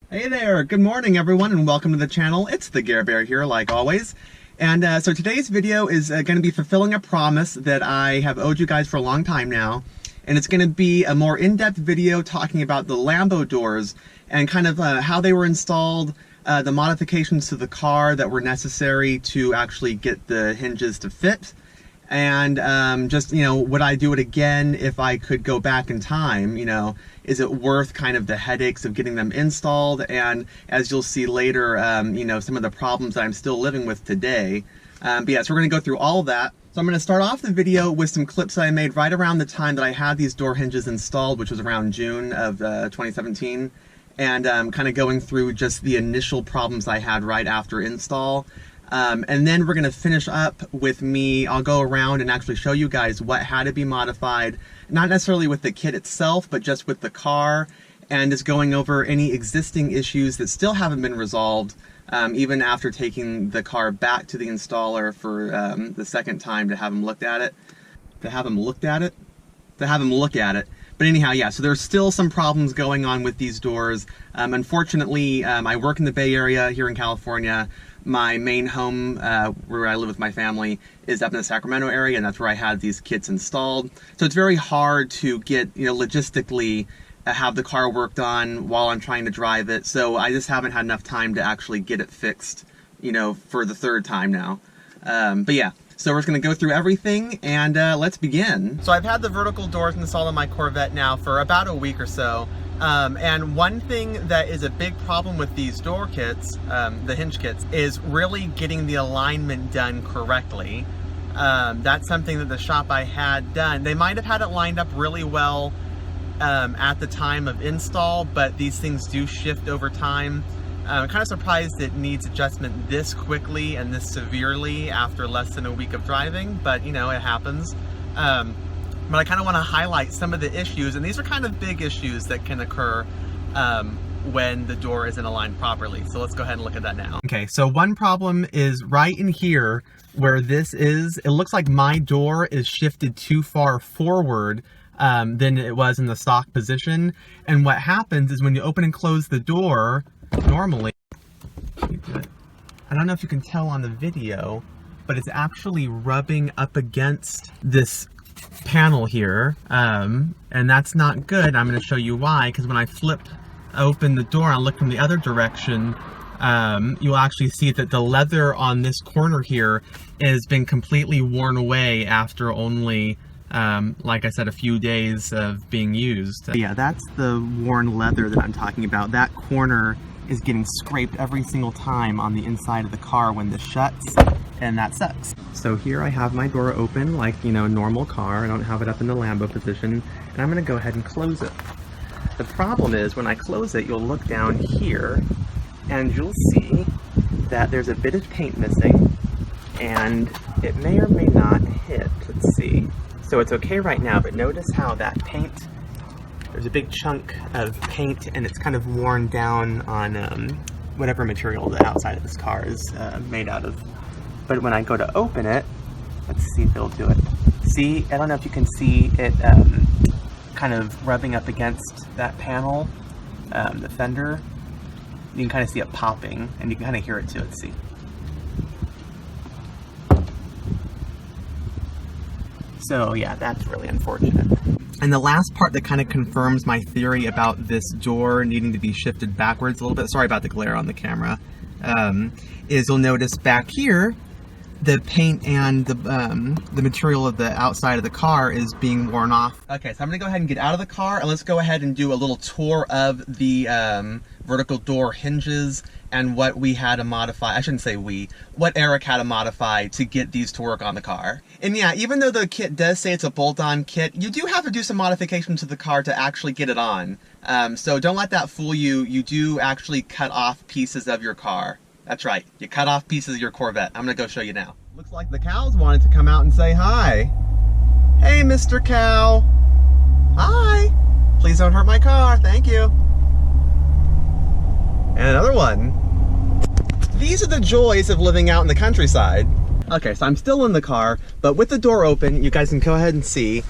Hey there, good morning everyone and welcome to the channel. It's the Gare Bear here like always. And so today's video is going to be fulfilling a promise that I have owed you guys for a long time now. And it's going to be a more in-depth video talking about the Lambo doors and kind of how they were installed, the modifications to the car that were necessary to actually get the hinges to fit. And just, would I do it again if I could go back in time? Is it worth kind of the headaches of getting them installed? And as you'll see later, some of the problems that I'm still living with today. But yeah, so we're going to go through all of that. So I'm going to start off the video with some clips that I made right around the time that I had these door hinges installed, which was around June of 2017. And kind of going through just the initial problems I had right after install. And then we're going to finish up with I'll go around and actually show you guys what had to be modified, not necessarily with the kit itself, but just with the car, and just going over any existing issues that still haven't been resolved, even after taking the car back to the installer for the second time to have him look at it. But anyhow, yeah, so there's still some problems going on with these doors. Unfortunately, I work in the Bay Area here in California. My main home, where I live with my family, is up in the Sacramento area, and that's where I had these kits installed. So it's very hard to get, logistically, have the car worked on while I'm trying to drive it. So I just haven't had enough time to actually get it fixed, for the third time now. But yeah. So we're just going to go through everything, and let's begin. So I've had the vertical doors installed on my Corvette now for about a week or so. And one thing that is a big problem with these door kits, the hinge kits, is really getting the alignment done correctly. That's something that the shop I had done, they might have had it lined up really well at the time of install, but these things do shift over time. I'm kind of surprised it needs adjustment this quickly and this severely after less than a week of driving, but it happens. But I kind of want to highlight some of the issues, and these are kind of big issues that can occur when the door isn't aligned properly. So let's go ahead and look at that now. Okay, so one problem is right in here where this is, it looks like my door is shifted too far forward than it was in the stock position. And what happens is when you open and close the door, normally, I don't know if you can tell on the video, but it's actually rubbing up against this panel here, and that's not good. I'm going to show you why, because when I flip open the door and look from the other direction, you'll actually see that the leather on this corner here has been completely worn away after only like I said, a few days of being used. Yeah, that's the worn leather that I'm talking about. That corner is getting scraped every single time on the inside of the car when this shuts, and that sucks. So here I have my door open like, a normal car. I don't have it up in the Lambo position, and I'm gonna go ahead and close it. The problem is when I close it, you'll look down here and you'll see that there's a bit of paint missing, and it may or may not hit. Let's see. So it's okay right now, but notice how that paint, there's a big chunk of paint and it's kind of worn down on whatever material the outside of this car is made out of. But when I go to open it, let's see if it'll do it. See, I don't know if you can see it kind of rubbing up against that panel, the fender. You can kind of see it popping, and you can kind of hear it too. Let's see. So yeah, that's really unfortunate. And the last part that kind of confirms my theory about this door needing to be shifted backwards a little bit, sorry about the glare on the camera, is you'll notice back here, the paint and the material of the outside of the car is being worn off. Okay, so I'm gonna go ahead and get out of the car, and let's go ahead and do a little tour of the vertical door hinges and what we had to modify. I shouldn't say we, what Eric had to modify to get these to work on the car. And yeah, even though the kit does say it's a bolt-on kit, you do have to do some modifications to the car to actually get it on. So don't let that fool you. You do actually cut off pieces of your car. That's right, you cut off pieces of your Corvette. I'm gonna go show you now. Looks like the cows wanted to come out and say hi. Hey, Mr. Cow. Hi. Please don't hurt my car, thank you. And another one. These are the joys of living out in the countryside. Okay, so I'm still in the car, but with the door open, you guys can go ahead and see.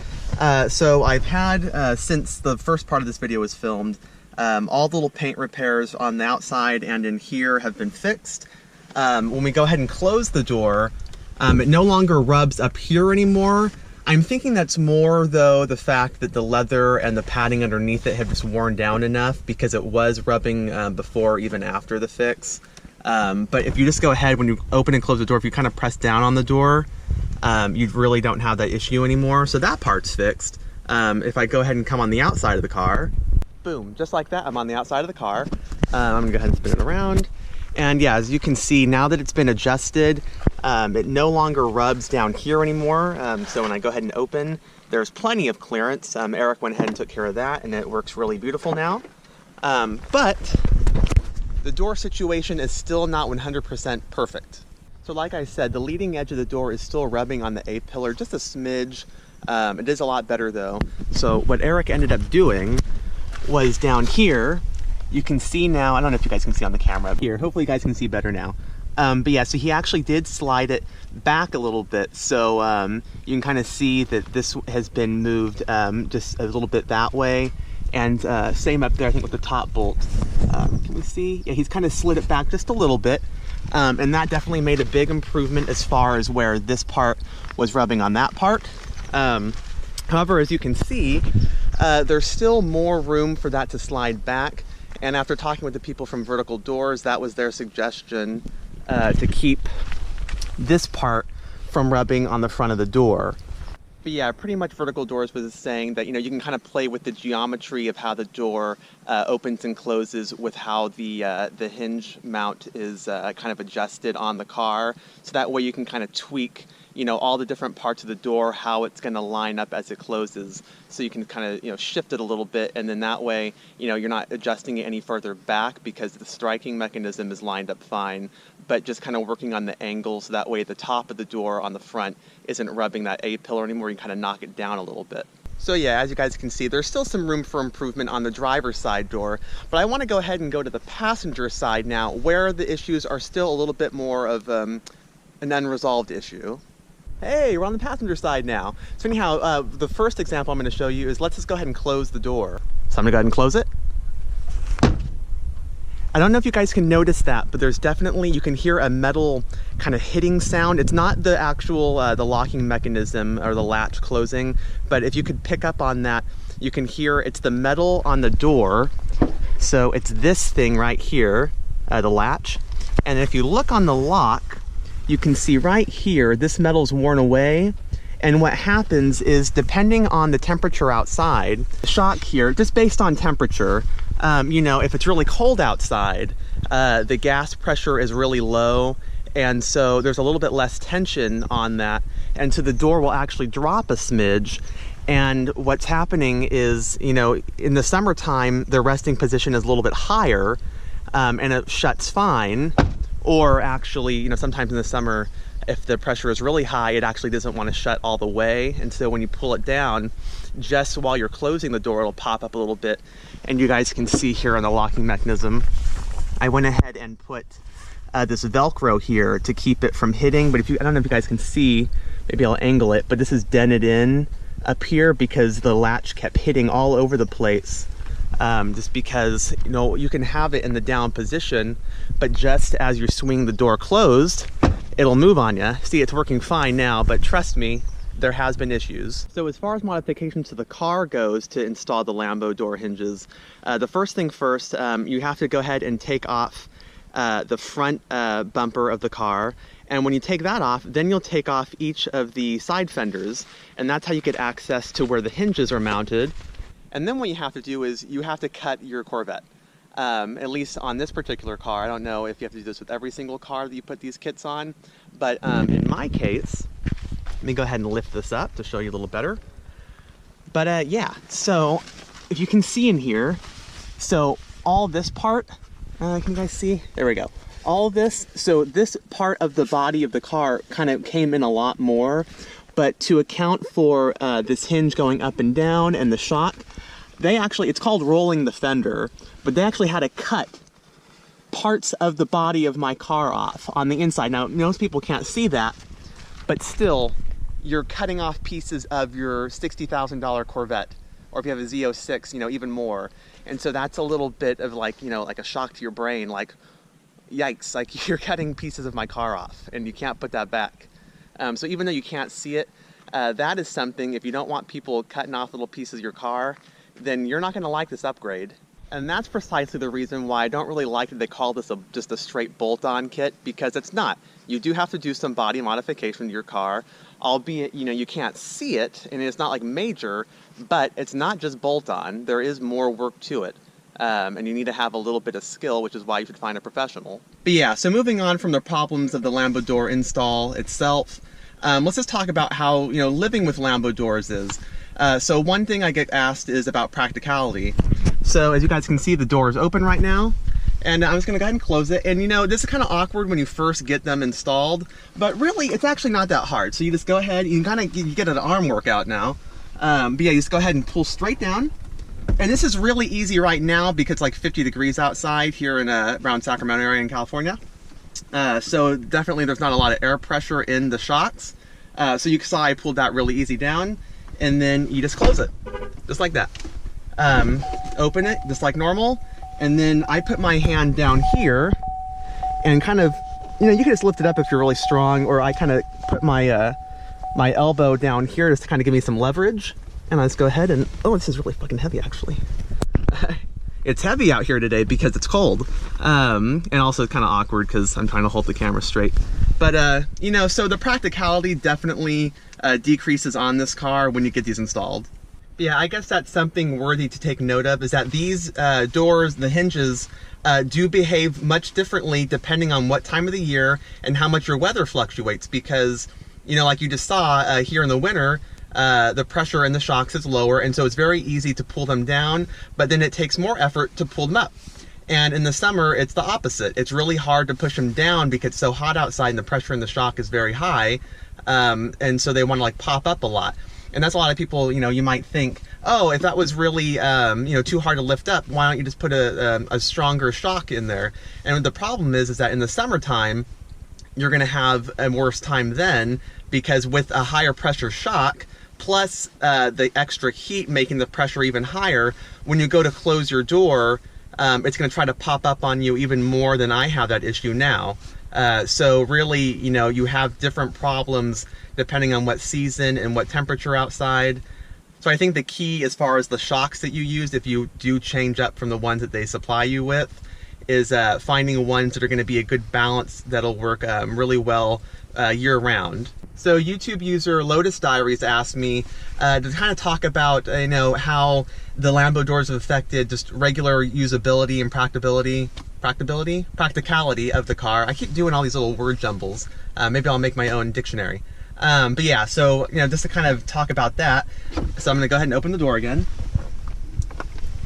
So I've had, since the first part of this video was filmed, All the little paint repairs on the outside and in here have been fixed. When we go ahead and close the door, it no longer rubs up here anymore. I'm thinking that's more, though, the fact that the leather and the padding underneath it have just worn down enough, because it was rubbing before, even after the fix. But if you just go ahead, when you open and close the door, if you kind of press down on the door, you really don't have that issue anymore. So that part's fixed. If I go ahead and come on the outside of the car, boom, just like that, I'm on the outside of the car. I'm gonna go ahead and spin it around. And yeah, as you can see, now that it's been adjusted, it no longer rubs down here anymore. So when I go ahead and open, there's plenty of clearance. Eric went ahead and took care of that, and it works really beautiful now. But the door situation is still not 100% perfect. So like I said, the leading edge of the door is still rubbing on the A-pillar just a smidge. It is a lot better though. So what Eric ended up doing was down here, you can see now, I don't know if you guys can see on the camera here, hopefully you guys can see better now. But yeah, so he actually did slide it back a little bit, so you can kind of see that this has been moved just a little bit that way. And same up there, I think, with the top bolt. Can we see? Yeah, he's kind of slid it back just a little bit. And that definitely made a big improvement as far as where this part was rubbing on that part. However, as you can see, there's still more room for that to slide back. And after talking with the people from Vertical Doors, that was their suggestion, to keep this part from rubbing on the front of the door. But yeah, pretty much Vertical Doors was saying that, you know, you can kind of play with the geometry of how the door opens and closes with how the hinge mount is kind of adjusted on the car. So that way you can kind of tweak, you know, all the different parts of the door, how it's going to line up as it closes. So you can kind of, you know, shift it a little bit, and then that way, you know, you're not adjusting it any further back because the striking mechanism is lined up fine, but just kind of working on the angles so that way the top of the door on the front isn't rubbing that A-pillar anymore. You can kind of knock it down a little bit. So yeah, as you guys can see, there's still some room for improvement on the driver's side door, but I want to go ahead and go to the passenger side now, where the issues are still a little bit more of an unresolved issue. Hey, we're on the passenger side now. So anyhow, the first example I'm going to show you is, let's just go ahead and close the door. So I'm going to go ahead and close it. I don't know if you guys can notice that, but there's definitely, you can hear a metal kind of hitting sound. It's not the actual, the locking mechanism or the latch closing, but if you could pick up on that, you can hear it's the metal on the door. So it's this thing right here, the latch. And if you look on the lock, you can see right here, this metal's worn away. And what happens is, depending on the temperature outside, the shock here, just based on temperature, you know, if it's really cold outside, the gas pressure is really low, and so there's a little bit less tension on that, and so the door will actually drop a smidge. And what's happening is, you know, in the summertime, the resting position is a little bit higher, and it shuts fine. Or actually, you know, sometimes in the summer, if the pressure is really high, it actually doesn't want to shut all the way. And so when you pull it down, just while you're closing the door, it'll pop up a little bit. And you guys can see here on the locking mechanism, I went ahead and put this Velcro here to keep it from hitting. But if you, I don't know if you guys can see, maybe I'll angle it, but this is dented in up here because the latch kept hitting all over the place. Just because, you know, you can have it in the down position, but just as you swing the door closed, it'll move on you. See, it's working fine now, but trust me, there has been issues. So as far as modifications to the car goes to install the Lambo door hinges, the first thing first, you have to go ahead and take off the front bumper of the car. And when you take that off, then you'll take off each of the side fenders, and that's how you get access to where the hinges are mounted. And then what you have to do is you have to cut your Corvette. At least on this particular car. I don't know if you have to do this with every single car that you put these kits on, but in my case, let me go ahead and lift this up to show you a little better. But yeah, so if you can see in here, so all this part, can you guys see? There we go. All this, so this part of the body of the car kind of came in a lot more, but to account for this hinge going up and down and the shock, they actually, it's called rolling the fender, but they actually had to cut parts of the body of my car off on the inside. Now, most people can't see that, but still, you're cutting off pieces of your $60,000 Corvette, or if you have a Z06, you know, even more. And so that's a little bit of like, you know, like a shock to your brain, like, yikes, like you're cutting pieces of my car off and you can't put that back. So even though you can't see it, that is something, if you don't want people cutting off little pieces of your car, then you're not gonna like this upgrade. And that's precisely the reason why I don't really like that they call this just a straight bolt-on kit, because it's not. You do have to do some body modification to your car, albeit, you know, you can't see it and it's not like major, but it's not just bolt-on. There is more work to it. And you need to have a little bit of skill, which is why you should find a professional. But yeah, so moving on from the problems of the Lambo door install itself, let's just talk about how, you know, living with Lambo doors is. So one thing I get asked is about practicality. So as you guys can see, the door is open right now, and I'm just gonna go ahead and close it. And you know, this is kind of awkward when you first get them installed, but really it's actually not that hard. So you just go ahead, you get an arm workout now. But yeah, you just go ahead and pull straight down. And this is really easy right now because it's like 50 degrees outside here in around Sacramento area in California. So definitely there's not a lot of air pressure in the shocks. So you saw I pulled that really easy down, and then you just close it, just like that. Open it just like normal, and then I put my hand down here and kind of, you know, you can just lift it up if you're really strong, or I kind of put my my elbow down here just to kind of give me some leverage. And I just go ahead and, oh, this is really fucking heavy actually. It's heavy out here today because it's cold. And also it's kind of awkward because I'm trying to hold the camera straight. But, you know, so the practicality definitely decreases on this car when you get these installed. Yeah, I guess that's something worthy to take note of, is that these doors, the hinges, do behave much differently depending on what time of the year and how much your weather fluctuates. Because, you know, like you just saw here in the winter, the pressure in the shocks is lower, and so it's very easy to pull them down, but then it takes more effort to pull them up. And in the summer, it's the opposite. It's really hard to push them down because it's so hot outside and the pressure in the shock is very high, and so they want to like pop up a lot. And that's a lot of people, you know, you might think, oh, if that was really, you know, too hard to lift up, why don't you just put a stronger shock in there? And the problem is that in the summertime, you're going to have a worse time then, because with a higher pressure shock, plus the extra heat making the pressure even higher, when you go to close your door, it's going to try to pop up on you even more than I have that issue now. So really, you know, you have different problems depending on what season and what temperature outside. So I think the key as far as the shocks that you use, if you do change up from the ones that they supply you with, is finding ones that are going to be a good balance that'll work really well year round. So YouTube user Lotus Diaries asked me to kind of talk about, you know, how the Lambo doors have affected just regular usability and practicality of the car. I keep doing all these little word jumbles. Maybe I'll make my own dictionary. But yeah, so, you know, just to kind of talk about that. So I'm gonna go ahead and open the door again.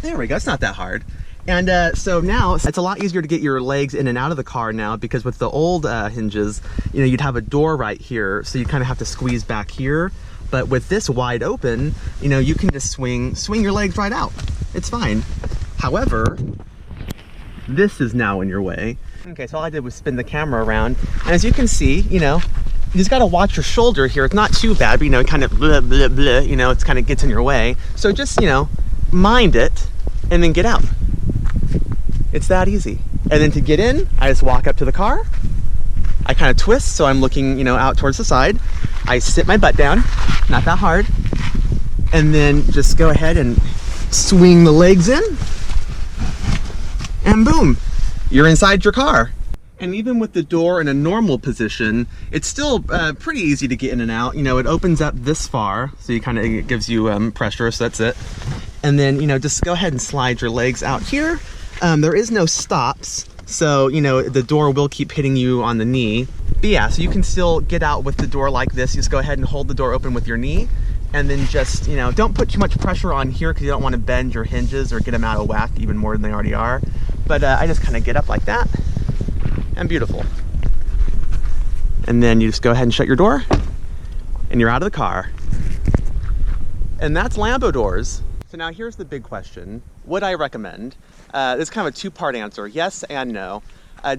There we go, it's not that hard. And so now it's a lot easier to get your legs in and out of the car now, because with the old hinges, you know, you'd have a door right here, so you kind of have to squeeze back here. But with this wide open, you know, you can just swing your legs right out. It's fine. However, this is now in your way. Okay, so all I did was spin the camera around, and as you can see, you know, you just gotta watch your shoulder here. It's not too bad, but you know, it kind of blah, blah, blah, you know, it's kind of gets in your way. So just, you know, mind it, and then get out. It's that easy. And then to get in, I just walk up to the car. I kind of twist, so I'm looking, you know, out towards the side. I sit my butt down, not that hard. And then just go ahead and swing the legs in. And boom, you're inside your car. And even with the door in a normal position, it's still pretty easy to get in and out. You know, it opens up this far, so you kind of, it gives you pressure, so that's it. And then, you know, just go ahead and slide your legs out here. There is no stops, so, you know, the door will keep hitting you on the knee. But yeah, so you can still get out with the door like this. You just go ahead and hold the door open with your knee, and then just, you know, don't put too much pressure on here because you don't want to bend your hinges or get them out of whack even more than they already are. But I just kind of get up like that, and beautiful. And then you just go ahead and shut your door, and you're out of the car. And that's Lambo doors. So now here's the big question. Would I recommend? This is kind of a two-part answer, yes and no.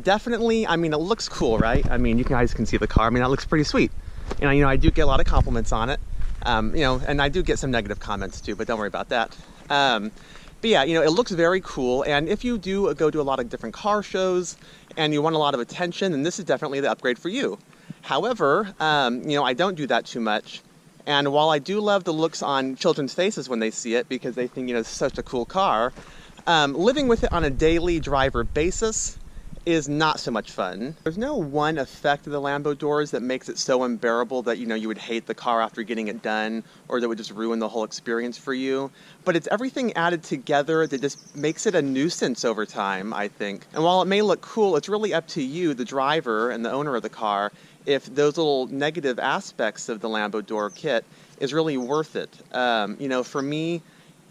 Definitely, I mean, it looks cool, right? I mean, you guys can see the car. I mean, that looks pretty sweet. You know, I do get a lot of compliments on it. You know, and I do get some negative comments too, but don't worry about that. But yeah, you know, it looks very cool, and if you do go to a lot of different car shows and you want a lot of attention, then this is definitely the upgrade for you. However, you know, I don't do that too much, and while I do love the looks on children's faces when they see it because they think, you know, it's such a cool car, living with it on a daily driver basis is not so much fun. There's no one effect of the Lambo doors that makes it so unbearable that, you know, you would hate the car after getting it done, or that would just ruin the whole experience for you. But it's everything added together that just makes it a nuisance over time, I think. And while it may look cool, it's really up to you, the driver and the owner of the car, if those little negative aspects of the Lambo door kit is really worth it. You know, for me,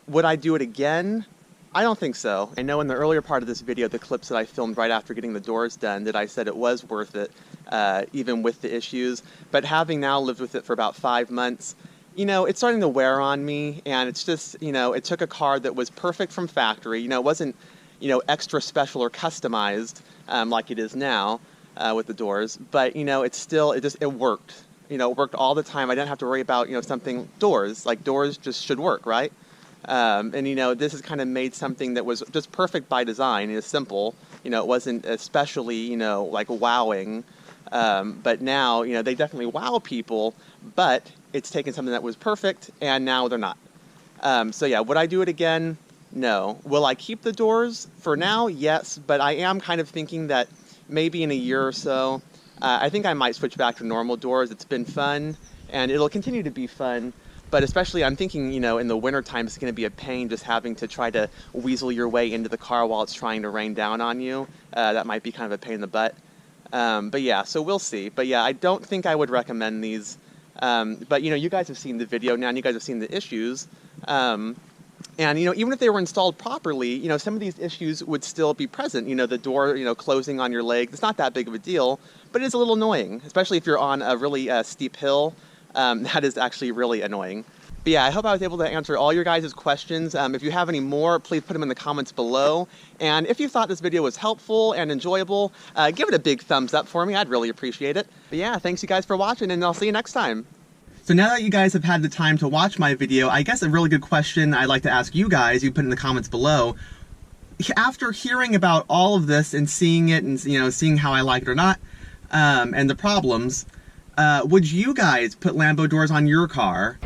would I do it again? I don't think so. I know in the earlier part of this video, the clips that I filmed right after getting the doors done, that I said it was worth it, even with the issues. But having now lived with it for about 5 months, you know, it's starting to wear on me, and it's just, you know, it took a car that was perfect from factory. You know, it wasn't, you know, extra special or customized like it is now with the doors. But, you know, it's still, it worked. You know, it worked all the time. I didn't have to worry about, you know, something, doors just should work, right? And, you know, this has kind of made something that was just perfect by design. It's simple. You know, it wasn't especially, you know, like wowing. But now, you know, they definitely wow people, but it's taken something that was perfect and now they're not. So yeah, would I do it again? No. Will I keep the doors? For now, yes, but I am kind of thinking that maybe in a year or so, I think I might switch back to normal doors. It's been fun and it'll continue to be fun. But especially, I'm thinking, you know, in the wintertime, it's going to be a pain just having to try to weasel your way into the car while it's trying to rain down on you. That might be kind of a pain in the butt. But yeah, so we'll see. But yeah, I don't think I would recommend these. But, you know, you guys have seen the video now, and you guys have seen the issues. And, you know, even if they were installed properly, you know, some of these issues would still be present. You know, the door, you know, closing on your leg. It's not that big of a deal, but it is a little annoying, especially if you're on a really steep hill. That is actually really annoying. But yeah, I hope I was able to answer all your guys' questions. If you have any more, please put them in the comments below. And if you thought this video was helpful and enjoyable, give it a big thumbs up for me. I'd really appreciate it. But yeah, thanks you guys for watching, and I'll see you next time. So now that you guys have had the time to watch my video, I guess a really good question I'd like to ask you guys, you put in the comments below. After hearing about all of this and seeing it and, you know, seeing how I like it or not, and the problems, would you guys put Lambo doors on your car?